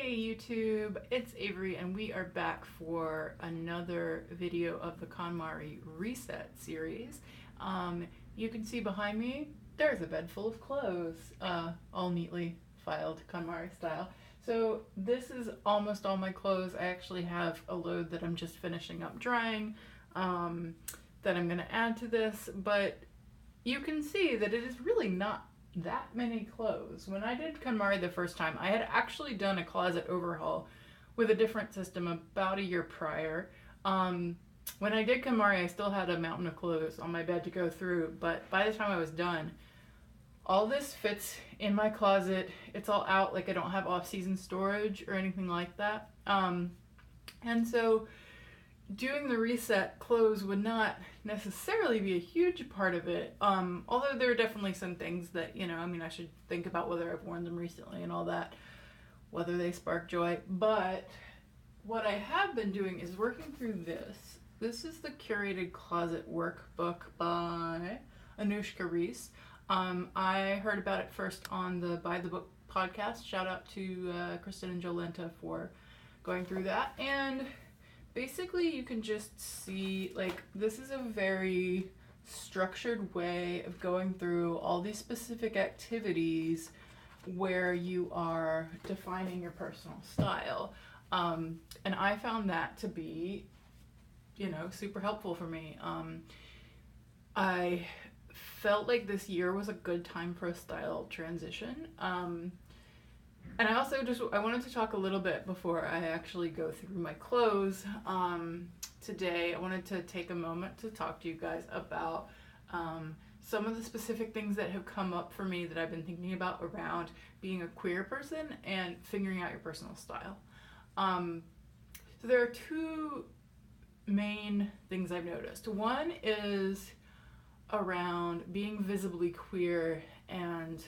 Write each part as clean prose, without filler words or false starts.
Hey YouTube, it's Avery and we are back for another video of the Konmari Reset series. You can see behind me, there's a bed full of clothes, all neatly filed Konmari style. So this is almost all my clothes. I actually have a load that I'm just finishing up drying that I'm going to add to this, but you can see that it is really not that many clothes. When I did Konmari the first time, I had actually done a closet overhaul with a different system about a year prior. When I did Konmari, I still had a mountain of clothes on my bed to go through, but by the time I was done, all this fits in my closet. It's all out, like I don't have off-season storage or anything like that. And so doing the reset clothes would not necessarily be a huge part of it, although there are definitely some things that, you know, I mean, I should think about whether I've worn them recently and all that, whether they spark joy. But what I have been doing is working through this. This is the Curated Closet Workbook by Anushka Reese. I heard about it first on the Buy the Book podcast. Shout out to Kristen and Jolenta for going through that. And basically, you can just see, like, this is a very structured way of going through all these specific activities where you are defining your personal style. And I found that to be, you know, super helpful for me. I felt like this year was a good time for a style transition. And I also I wanted to talk a little bit before I actually go through my clothes. Today, I wanted to take a moment to talk to you guys about some of the specific things that have come up for me that I've been thinking about around being a queer person and figuring out your personal style. So there are two main things I've noticed. One is around being visibly queer and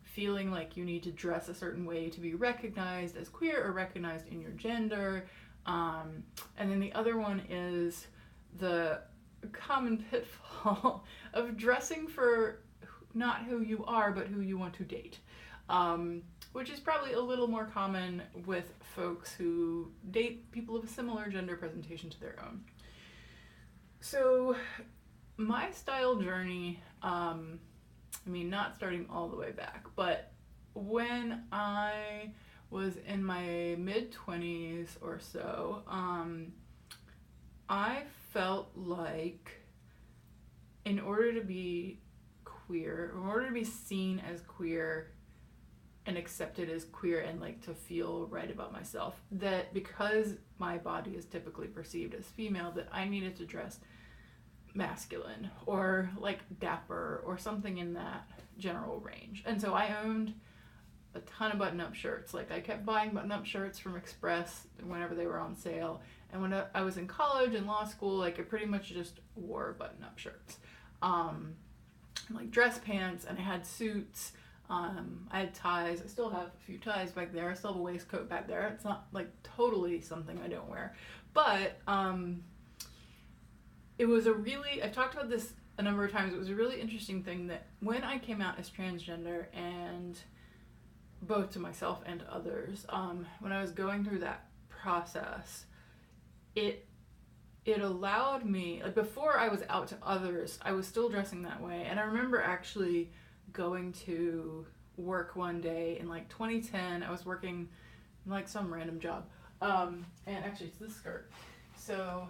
feeling like you need to dress a certain way to be recognized as queer or recognized in your gender. And then the other one is the common pitfall of dressing for not who you are, but who you want to date. Which is probably a little more common with folks who date people of a similar gender presentation to their own. So my style journey, I mean, not starting all the way back, but when I was in my mid-20s or so, I felt like in order to be queer, in order to be seen as queer and accepted as queer and like to feel right about myself, that because my body is typically perceived as female, that I needed to dress masculine or like dapper or something in that general range. And so I owned a ton of button-up shirts. Like I kept buying button-up shirts from Express whenever they were on sale. And when I was in college and law school, like I pretty much just wore button-up shirts. Like dress pants, and I had suits. I had ties. I still have a few ties back there. I still have a waistcoat back there. It's not like totally something I don't wear. But it was I've talked about this a number of times, it was a really interesting thing that when I came out as transgender, and both to myself and to others, when I was going through that process, it allowed me, like before I was out to others, I was still dressing that way. And I remember actually going to work one day in like 2010, I was working like some random job, and actually it's this skirt. So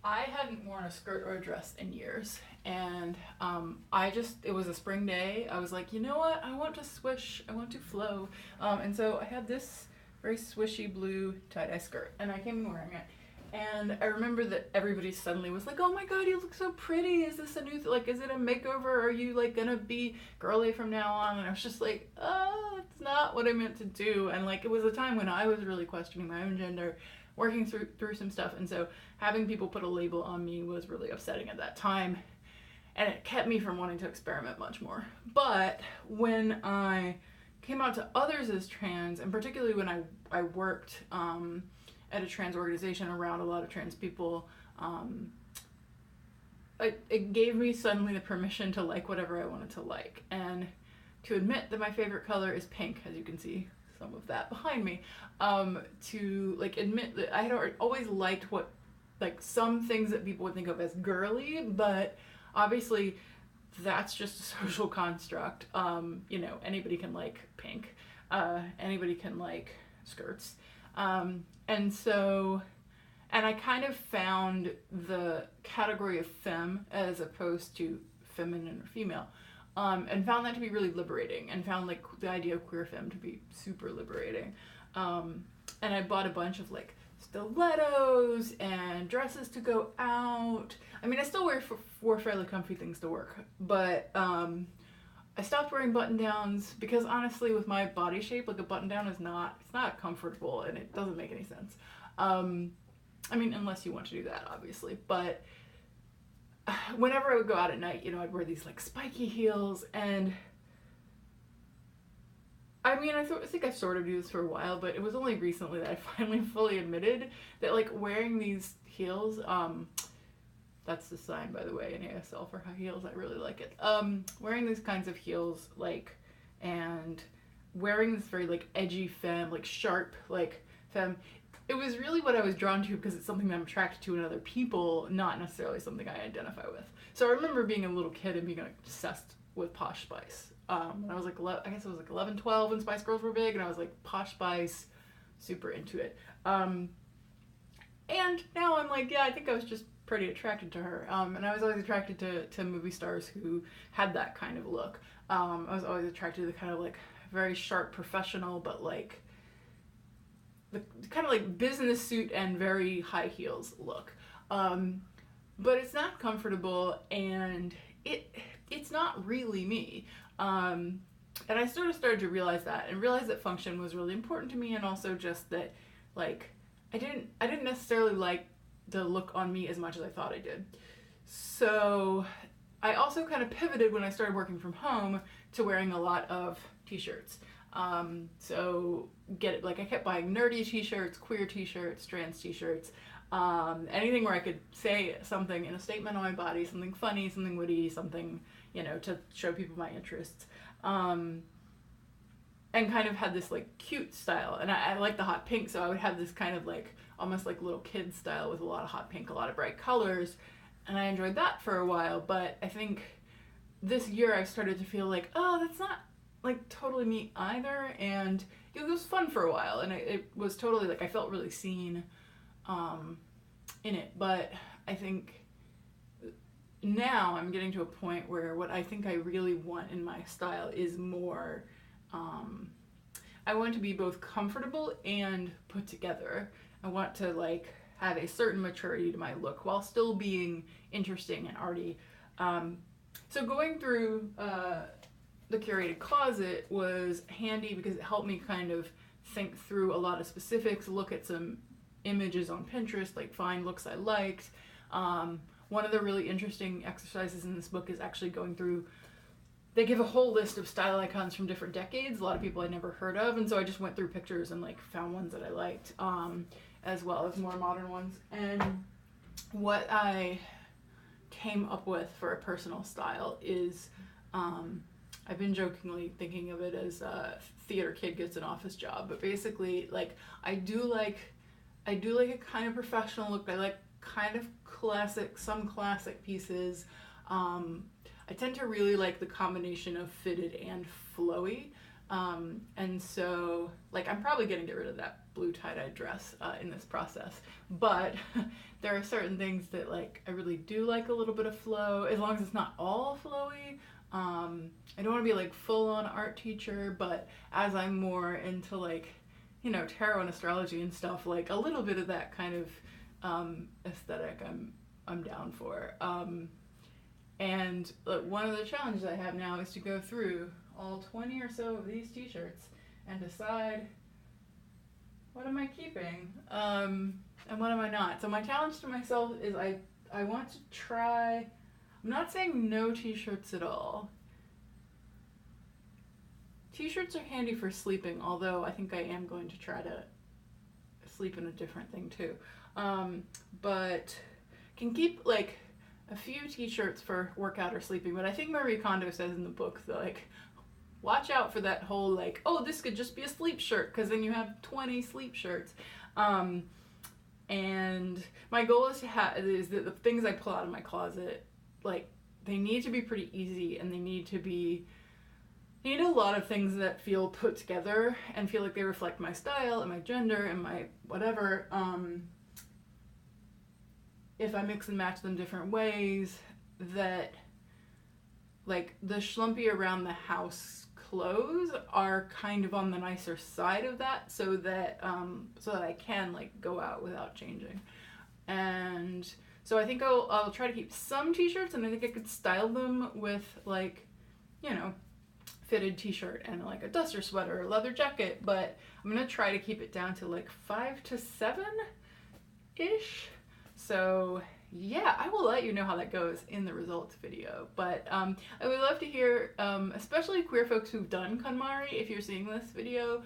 I hadn't worn a skirt or a dress in years, and it was a spring day. I was like, you know what, I want to swish, I want to flow, and so I had this very swishy blue tie-dye skirt, and I came in wearing it, and I remember that everybody suddenly was like, oh my god, you look so pretty, is this a new, like, is it a makeover, are you like gonna be girly from now on? And I was just like, oh, it's not what I meant to do. And like, it was a time when I was really questioning my own gender, working through some stuff, and so having people put a label on me was really upsetting at that time, and it kept me from wanting to experiment much more. But when I came out to others as trans, and particularly when I worked at a trans organization around a lot of trans people, it gave me suddenly the permission to like whatever I wanted to like, and to admit that my favorite color is pink, as you can see some of that behind me, to like admit that I had always liked what, like, some things that people would think of as girly, but obviously that's just a social construct. You know, anybody can like pink, anybody can like skirts, and so, and I kind of found the category of femme as opposed to feminine or female, and found that to be really liberating, and found like the idea of queer femme to be super liberating. And I bought a bunch of like stilettos and dresses to go out. I mean, I still wore fairly comfy things to work, but I stopped wearing button downs because honestly, with my body shape, like a button down is not, it's not comfortable, and it doesn't make any sense. I mean, unless you want to do that, obviously, but whenever I would go out at night, you know, I'd wear these like spiky heels, and I mean, I think I sort of do this for a while, but it was only recently that I finally fully admitted that like wearing these heels, that's the sign, by the way, in ASL for high heels, I really like it. Wearing these kinds of heels, like, and wearing this very like edgy femme, like sharp, like femme, it was really what I was drawn to because it's something that I'm attracted to in other people, not necessarily something I identify with. So I remember being a little kid and being like obsessed with Posh Spice. When I was like, I guess it was like 11, 12 when Spice Girls were big, and I was like, Posh Spice, super into it. And now I'm like, yeah, I think I was just pretty attracted to her. And I was always attracted to movie stars who had that kind of look. I was always attracted to the kind of like very sharp professional, but like the kind of like business suit and very high heels look. But it's not comfortable, and it's not really me. And I sort of started to realize that, and realize that function was really important to me, and also just that, like, I didn't necessarily like the look on me as much as I thought I did. So I also kind of pivoted when I started working from home to wearing a lot of t-shirts. So I kept buying nerdy t-shirts, queer t-shirts, trans t-shirts, anything where I could say something in a statement on my body, something funny, something witty, something, you know, to show people my interests. And kind of had this like cute style, and I like the hot pink, so I would have this kind of like almost like little kid style with a lot of hot pink, a lot of bright colors, and I enjoyed that for a while. But I think this year I've started to feel like, oh, that's not like totally me either, and it was fun for a while, and it was totally like I felt really seen in it. But I think now I'm getting to a point where what I think I really want in my style is more, I want to be both comfortable and put together. I want to like have a certain maturity to my look while still being interesting and arty. So going through the curated closet was handy because it helped me kind of think through a lot of specifics, look at some images on Pinterest, like find looks I liked. One of the really interesting exercises in this book is actually going through, they give a whole list of style icons from different decades, a lot of people I'd never heard of, and so I just went through pictures and like found ones that I liked, as well as more modern ones. And what I came up with for a personal style is, I've been jokingly thinking of it as a theater kid gets an office job, but basically like I do like a kind of professional look. I like kind of some classic pieces. I tend to really like the combination of fitted and flowy. And so like I'm probably gonna get rid of that blue tie-dye dress in this process, but there are certain things that like I really do like a little bit of flow, as long as it's not all flowy. I don't want to be like full-on art teacher, but as I'm more into like, you know, tarot and astrology and stuff, like a little bit of that kind of aesthetic I'm down for. And one of the challenges I have now is to go through all 20 or so of these t-shirts and decide what am I keeping and what am I not. So my challenge to myself is I want to try, I'm not saying no t-shirts at all. T-shirts are handy for sleeping, although I think I am going to try to sleep in a different thing too. But can keep like a few t-shirts for workout or sleeping. But I think Marie Kondo says in the book that like watch out for that whole like, oh, this could just be a sleep shirt, because then you have 20 sleep shirts. And my goal is is that the things I pull out of my closet, like, they need to be pretty easy, and they need a lot of things that feel put together and feel like they reflect my style and my gender and my whatever. If I mix and match them different ways, that like the schlumpy around the house clothes are kind of on the nicer side of that, so that I can like go out without changing. And so I think I'll try to keep some t-shirts, and I think I could style them with like, you know, fitted t-shirt and like a duster sweater or leather jacket, but I'm gonna try to keep it down to like 5 to 7 ish. So yeah, I will let you know how that goes in the results video. But I would love to hear, especially queer folks who've done KonMari, if you're seeing this video,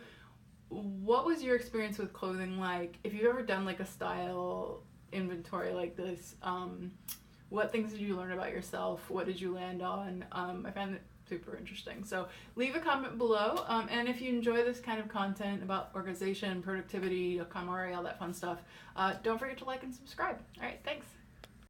what was your experience with clothing like? If you've ever done like a style inventory like this, what things did you learn about yourself? What did you land on? I found it super interesting. So leave a comment below, and if you enjoy this kind of content about organization, productivity, KonMari, all that fun stuff, don't forget to like and subscribe. All right, thanks.